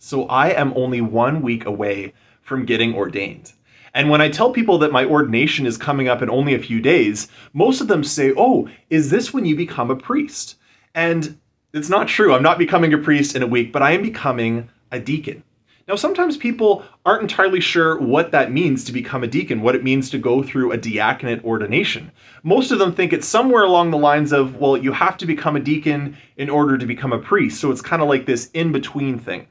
So I am only 1 week away from getting ordained. And when I tell people that my ordination is coming up in only a few days, most of them say, "Oh, is this when you become a priest?" And it's not true. I'm not becoming a priest in a week, but I am becoming a deacon. Now, sometimes people aren't entirely sure what that means to become a deacon, what it means to go through a diaconate ordination. Most of them think it's somewhere along the lines of, well, you have to become a deacon in order to become a priest. So it's kind of like this in-between thing.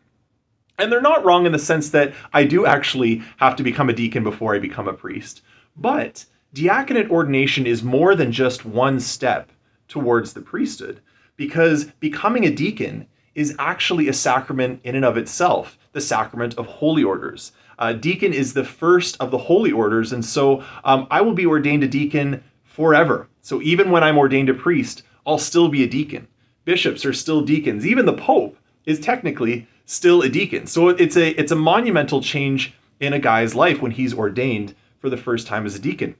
And they're not wrong in the sense that I do actually have to become a deacon before I become a priest. But diaconate ordination is more than just one step towards the priesthood, because becoming a deacon is actually a sacrament in and of itself, the sacrament of holy orders. Deacon is the first of the holy orders, and so I will be ordained a deacon forever. So even when I'm ordained a priest, I'll still be a deacon. Bishops are still deacons. Even the Pope is technically still a deacon. So it's a monumental change in a guy's life when he's ordained for the first time as a deacon.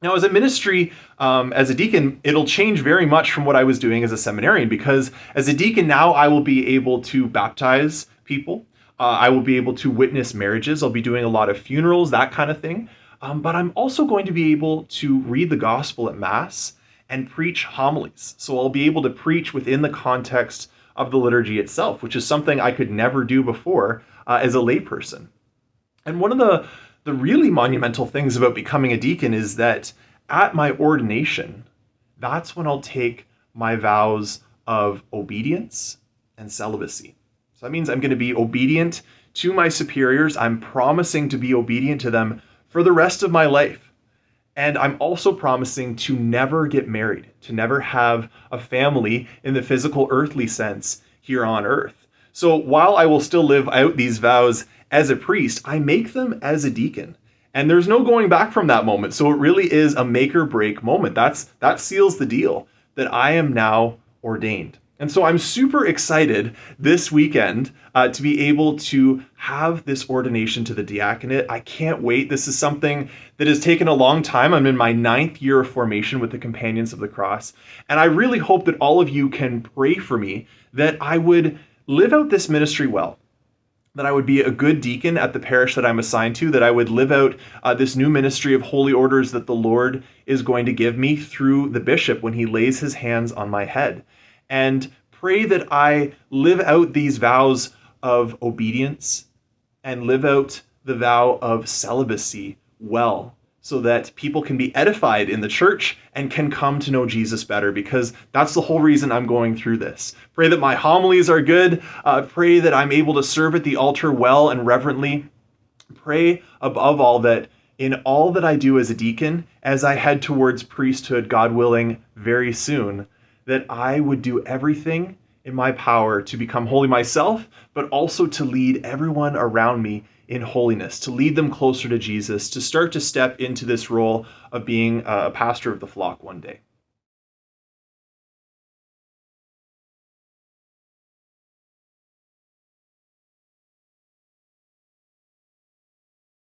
Now, as a ministry, as a deacon, it'll change very much from what I was doing as a seminarian, because as a deacon now I will be able to baptize people. I will be able to witness marriages. I'll be doing a lot of funerals, that kind of thing. But I'm also going to be able to read the gospel at Mass and preach homilies. So I'll be able to preach within the context of the liturgy itself, which is something I could never do before as a layperson. And one of the really monumental things about becoming a deacon is that at my ordination, that's when I'll take my vows of obedience and celibacy. So that means I'm going to be obedient to my superiors. I'm promising to be obedient to them for the rest of my life. And I'm also promising to never get married, to never have a family in the physical earthly sense here on earth. So while I will still live out these vows as a priest, I make them as a deacon. And there's no going back from that moment. So it really is a make or break moment. That seals the deal that I am now ordained. And so I'm super excited this weekend to be able to have this ordination to the diaconate. I can't wait. This is something that has taken a long time. I'm in my 9th year of formation with the Companions of the Cross. And I really hope that all of you can pray for me that I would live out this ministry well, that I would be a good deacon at the parish that I'm assigned to, that I would live out this new ministry of holy orders that the Lord is going to give me through the bishop when he lays his hands on my head. And pray that I live out these vows of obedience and live out the vow of celibacy well, so that people can be edified in the church and can come to know Jesus better, because that's the whole reason I'm going through this. Pray that my homilies are good. Pray that I'm able to serve at the altar well and reverently. Pray above all that in all that I do as a deacon, as I head towards priesthood, God willing, very soon, that I would do everything in my power to become holy myself, but also to lead everyone around me in holiness, to lead them closer to Jesus, to start to step into this role of being a pastor of the flock one day.